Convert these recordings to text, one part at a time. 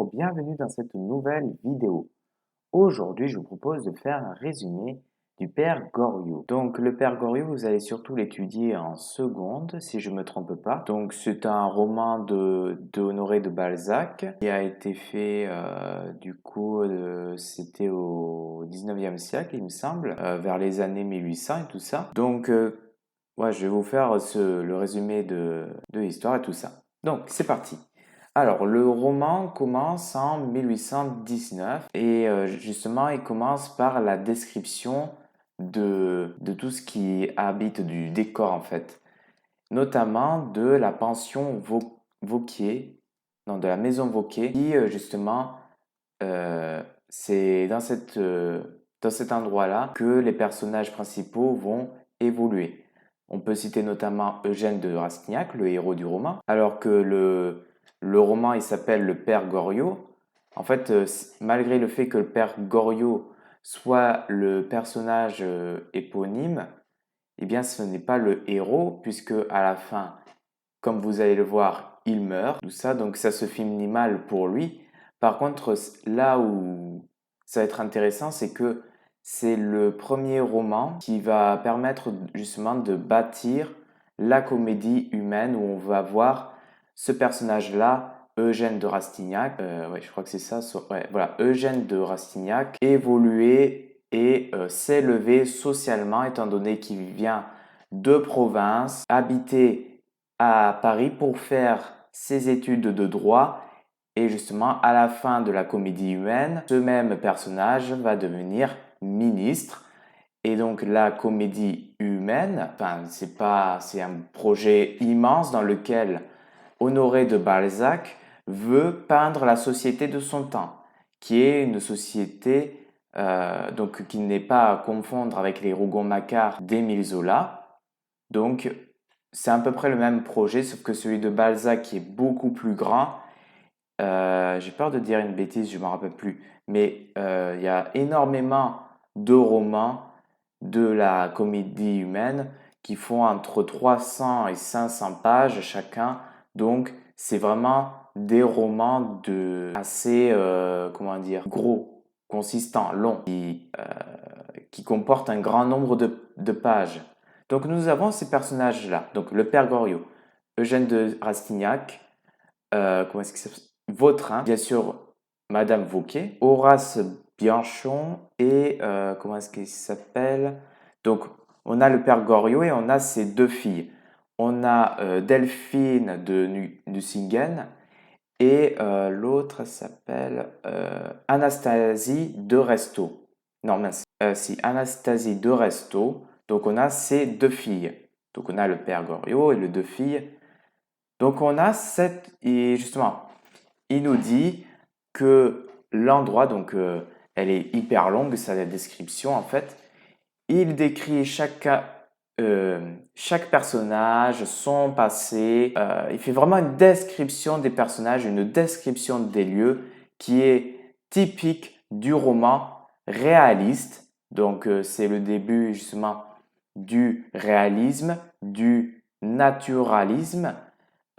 Bonjour, bienvenue dans cette nouvelle vidéo. Aujourd'hui, je vous propose de faire un résumé du Père Goriot. Donc, le Père Goriot, vous allez surtout l'étudier en seconde, si je ne me trompe pas. Donc, c'est un roman de Honoré de Balzac qui a été fait, c'était au 19e siècle, il me semble, vers les années 1800 et tout ça. Donc, ouais, je vais vous faire le résumé de l'histoire et tout ça. Donc, c'est parti. Alors, le roman commence en 1819 et justement, il commence par la description de tout ce qui habite du décor en fait, notamment de la pension Vauquier, non, de la maison Vauquier, qui justement, c'est dans cet endroit-là que les personnages principaux vont évoluer. On peut citer notamment Eugène de Rastignac, le héros du roman, alors que le roman il s'appelle Le Père Goriot. En fait, malgré le fait que le Père Goriot soit le personnage éponyme, eh bien ce n'est pas le héros, puisque à la fin, comme vous allez le voir, il meurt, tout ça, donc ça se finit mal pour lui. Par contre, là où ça va être intéressant, c'est que c'est le premier roman qui va permettre justement de bâtir la comédie humaine où on va voir ce personnage-là, Eugène de Rastignac, ouais, je crois que c'est ça, ouais, voilà, Eugène de Rastignac, évoluer et s'élever socialement, étant donné qu'il vient de province, habiter à Paris pour faire ses études de droit. Et justement, à la fin de la comédie humaine, ce même personnage va devenir ministre. Et donc, la comédie humaine, enfin, c'est un projet immense dans lequel Honoré de Balzac veut peindre la société de son temps, qui est une société donc qui n'est pas à confondre avec les Rougon-Macquart d'Émile Zola. Donc, c'est à peu près le même projet, sauf que celui de Balzac qui est beaucoup plus grand. J'ai peur de dire une bêtise, je ne me rappelle plus, mais il y a énormément de romans de la comédie humaine qui font entre 300 et 500 pages chacun. Donc, c'est vraiment des romans assez, comment dire, gros, consistants, longs, qui comportent un grand nombre de pages. Donc, nous avons ces personnages-là. Donc, le Père Goriot, Eugène de Rastignac, comment est-ce qu'il s'appelle? Vautrin, bien sûr, Madame Vauquier, Horace Bianchon et comment est-ce qu'il s'appelle? Donc, on a le Père Goriot et on a ses deux filles. On a Delphine de Nucingen et l'autre s'appelle Anastasie de Resto. Non, mince. Si, Anastasie de Resto. Donc, on a ces deux filles. Donc, on a le Père Goriot et les deux filles. Donc, on a et justement, il nous dit que l'endroit, donc elle est hyper longue, sa description en fait. Il décrit chaque personnage, son passé. Il fait vraiment une description des personnages, une description des lieux qui est typique du roman réaliste. Donc c'est le début justement du réalisme, du naturalisme.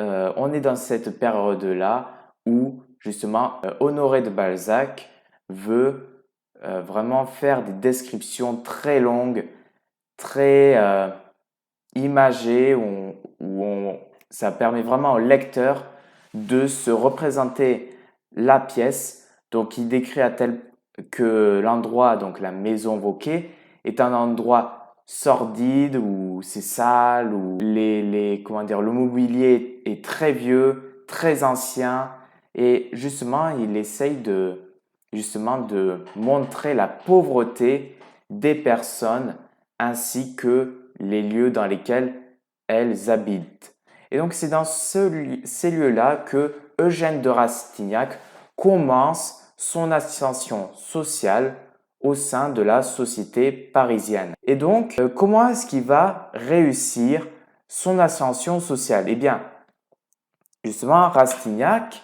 On est dans cette période-là où justement Honoré de Balzac veut vraiment faire des descriptions très longues, très imagées, ça permet vraiment au lecteur de se représenter la pièce. Donc il décrit à tel que l'endroit, donc la maison Vauquier, est un endroit sordide où c'est sale, où comment dire, le mobilier est très vieux, très ancien, et justement il essaye justement de montrer la pauvreté des personnes ainsi que les lieux dans lesquels elles habitent. Et donc c'est dans ces lieux-là que Eugène de Rastignac commence son ascension sociale au sein de la société parisienne. Et donc, comment est-ce qu'il va réussir son ascension sociale? Eh bien, justement, Rastignac,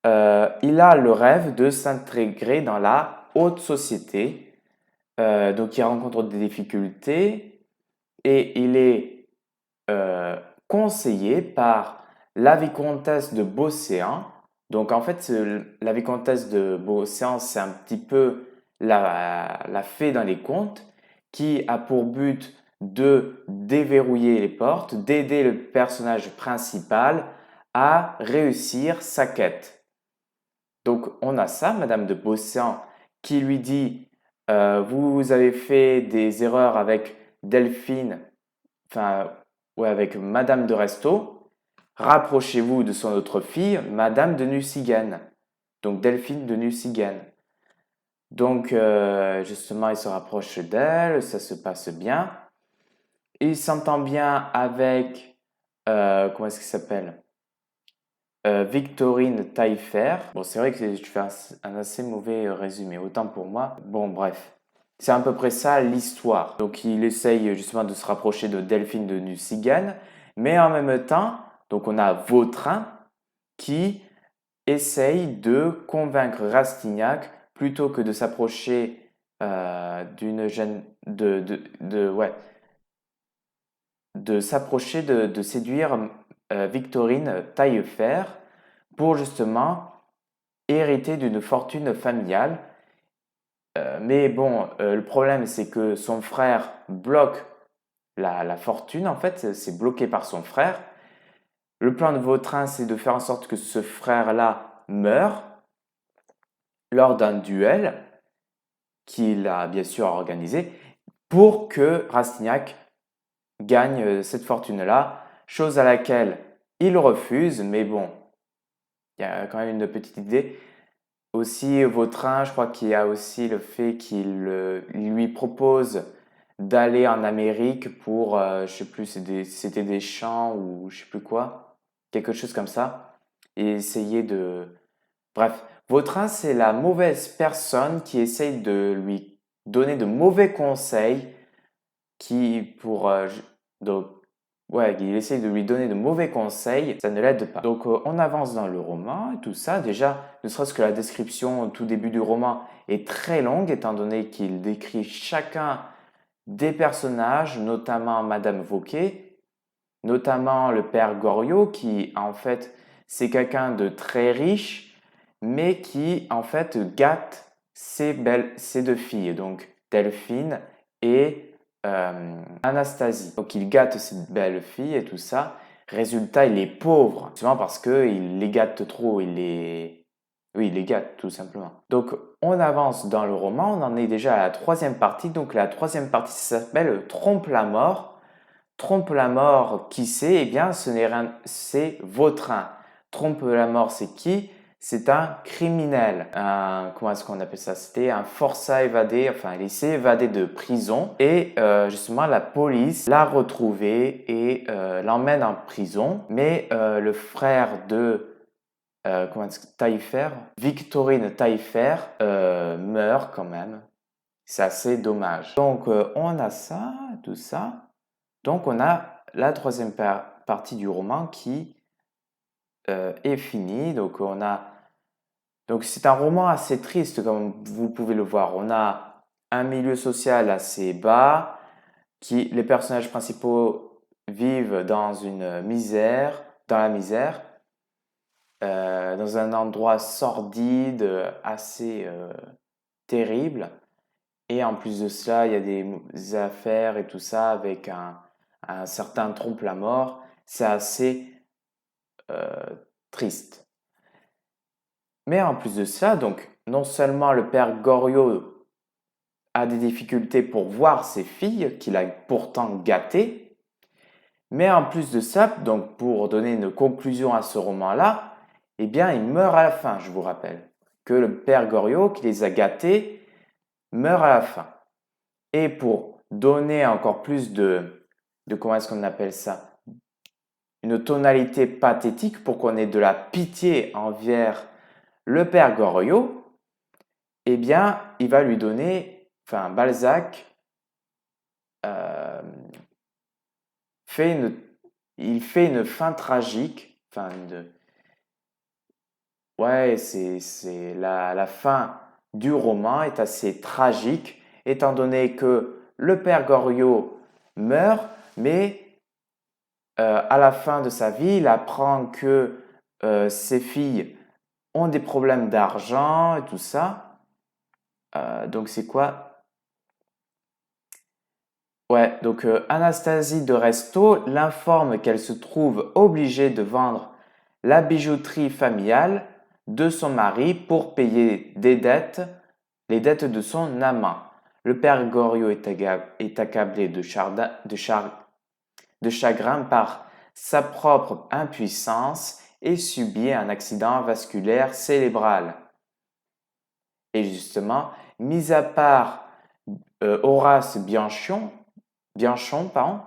il a le rêve de s'intégrer dans la haute société. Donc, il rencontre des difficultés et il est conseillé par la vicomtesse de Beauséant, Donc en fait, la vicomtesse de Beauséant, c'est un petit peu la fée dans les contes qui a pour but de déverrouiller les portes, d'aider le personnage principal à réussir sa quête. Donc on a ça, Madame de Beauséant, qui lui dit vous avez fait des erreurs avec Delphine, enfin, ouais, avec Madame de Restaud, rapprochez-vous de son autre fille, Madame de Nucingen, donc Delphine de Nucingen. Donc, justement, il se rapproche d'elle, ça se passe bien. Il s'entend bien avec, comment est-ce qu'il s'appelle? Victorine Taillefer. Bon, c'est vrai que je fais un assez mauvais résumé, autant pour moi. Bon, bref. C'est à peu près ça l'histoire. Donc, il essaye justement de se rapprocher de Delphine de Nucingen, mais en même temps, donc on a Vautrin qui essaye de convaincre Rastignac plutôt que de s'approcher d'une jeune, ouais, de s'approcher de séduire Victorine Taillefer pour justement hériter d'une fortune familiale. Mais bon, le problème c'est que son frère bloque la fortune, en fait, c'est bloqué par son frère. Le plan de Vautrin, c'est de faire en sorte que ce frère-là meure lors d'un duel qu'il a bien sûr organisé pour que Rastignac gagne cette fortune-là, chose à laquelle il refuse, mais bon, il y a quand même une petite idée. Aussi, Vautrin, je crois qu'il y a aussi le fait qu'il lui propose d'aller en Amérique pour, je sais plus, c'était des champs ou je sais plus quoi, quelque chose comme ça, et essayer de... Bref, Vautrin, c'est la mauvaise personne qui essaye de lui donner de mauvais conseils, qui pour... donc, ouais, il essaye de lui donner de mauvais conseils, ça ne l'aide pas. Donc on avance dans le roman et tout ça. Déjà, ne serait-ce que la description au tout début du roman est très longue, étant donné qu'il décrit chacun des personnages, notamment Madame Vauquet, notamment le père Goriot, qui en fait c'est quelqu'un de très riche, mais qui en fait gâte ses deux filles, donc Delphine et Anastasie. Donc il gâte ses belles filles et tout ça. Résultat, il est pauvre, souvent parce qu'il les gâte trop, oui, il les gâte tout simplement. Donc on avance dans le roman, on en est déjà à la troisième partie. Donc la troisième partie s'appelle Trompe la mort. Trompe la mort, qui c'est? Eh bien, ce n'est rien, c'est Vautrin. Trompe la mort, c'est qui? C'est un criminel. Comment est-ce qu'on appelle ça? C'était un forçat évadé, enfin, il s'est évadé de prison et justement, la police l'a retrouvé et l'emmène en prison. Mais le frère de comment est-ce Taillefer, Victorine Taillefer, meurt quand même. C'est assez dommage. Donc, on a ça, tout ça. Donc, on a la troisième partie du roman qui est finie. Donc, c'est un roman assez triste, comme vous pouvez le voir. On a un milieu social assez bas, les personnages principaux vivent dans une misère, dans la misère, dans un endroit sordide, assez terrible. Et en plus de cela, il y a des affaires et tout ça avec un certain trompe-la-mort. C'est assez triste. Mais en plus de ça, donc, non seulement le père Goriot a des difficultés pour voir ses filles, qu'il a pourtant gâtées, mais en plus de ça, donc pour donner une conclusion à ce roman-là, eh bien, il meurt à la fin, je vous rappelle. Que le père Goriot, qui les a gâtés, meurt à la fin. Et pour donner encore plus de comment est-ce qu'on appelle ça? Une tonalité pathétique pour qu'on ait de la pitié envers le père Goriot, eh bien, il va lui donner, enfin, Balzac il fait une fin tragique, enfin, ouais, c'est la fin du roman est assez tragique, étant donné que le père Goriot meurt, mais à la fin de sa vie, il apprend que ses filles ont des problèmes d'argent et tout ça. Donc c'est quoi? Ouais, donc Anastasie de Resto l'informe qu'elle se trouve obligée de vendre la bijouterie familiale de son mari pour payer des dettes, les dettes de son amant. Le père Goriot est accablé de chagrin par sa propre impuissance et subit un accident vasculaire cérébral. Et justement, mis à part Horace Bianchon, pardon,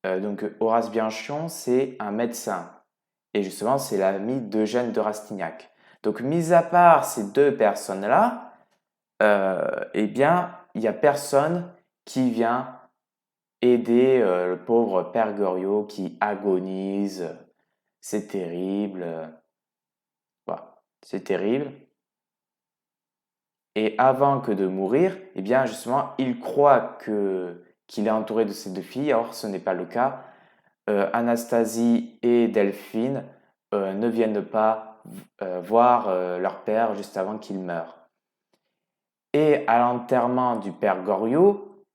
donc Horace Bianchon, c'est un médecin. Et justement, c'est l'ami d'Eugène de Rastignac. Donc, mis à part ces deux personnes-là, eh bien, il n'y a personne qui vient aider le pauvre Père Goriot qui agonise. C'est terrible. Voilà, c'est terrible. Et avant que de mourir, eh bien, justement, il croit qu'il est entouré de ses deux filles. Or, ce n'est pas le cas. Anastasie et Delphine ne viennent pas voir leur père juste avant qu'il meure. Et à l'enterrement du père Goriot,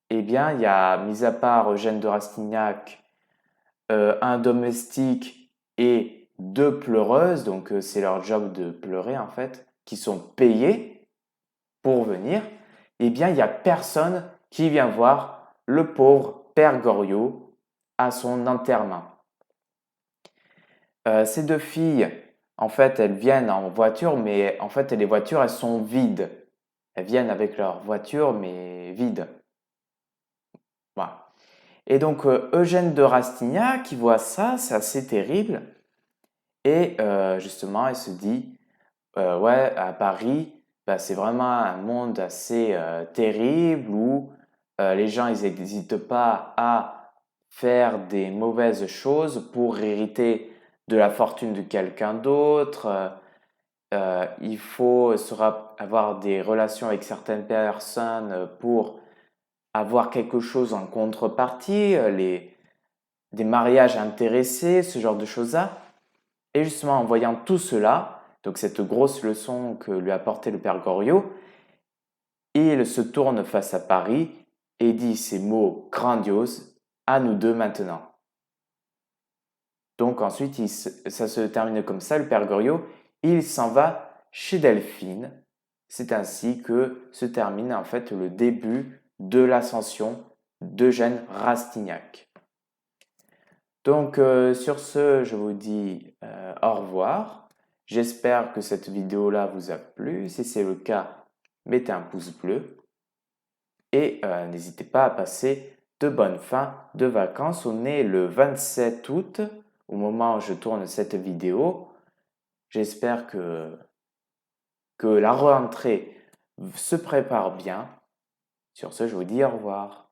eh bien, il y a, mis à part Eugène de Rastignac, un domestique et deux pleureuses, donc c'est leur job de pleurer en fait, qui sont payées pour venir, eh bien, il n'y a personne qui vient voir le pauvre père Goriot à son enterrement. Ces deux filles, en fait, elles viennent en voiture, mais en fait, les voitures, elles sont vides. Elles viennent avec leur voiture, mais vides. Voilà. Et donc, Eugène de Rastignac, qui voit ça, c'est assez terrible. Et justement, il se dit, ouais, à Paris, bah, c'est vraiment un monde assez terrible où les gens, ils n'hésitent pas à faire des mauvaises choses pour hériter de la fortune de quelqu'un d'autre. Il faut avoir des relations avec certaines personnes pour avoir quelque chose en contrepartie, des mariages intéressés, ce genre de choses-là. Et justement, en voyant tout cela, donc cette grosse leçon que lui a apporté le père Goriot, il se tourne face à Paris et dit ces mots grandioses, à nous deux maintenant. Donc ensuite, ça se termine comme ça, le père Goriot, il s'en va chez Delphine. C'est ainsi que se termine en fait le début de l'ascension d'Eugène Rastignac. Donc sur ce, je vous dis au revoir. J'espère que cette vidéo-là vous a plu. Si c'est le cas, mettez un pouce bleu. Et n'hésitez pas à passer de bonnes fins de vacances. On est le 27 août au moment où je tourne cette vidéo. J'espère que la rentrée se prépare bien. Sur ce, je vous dis au revoir.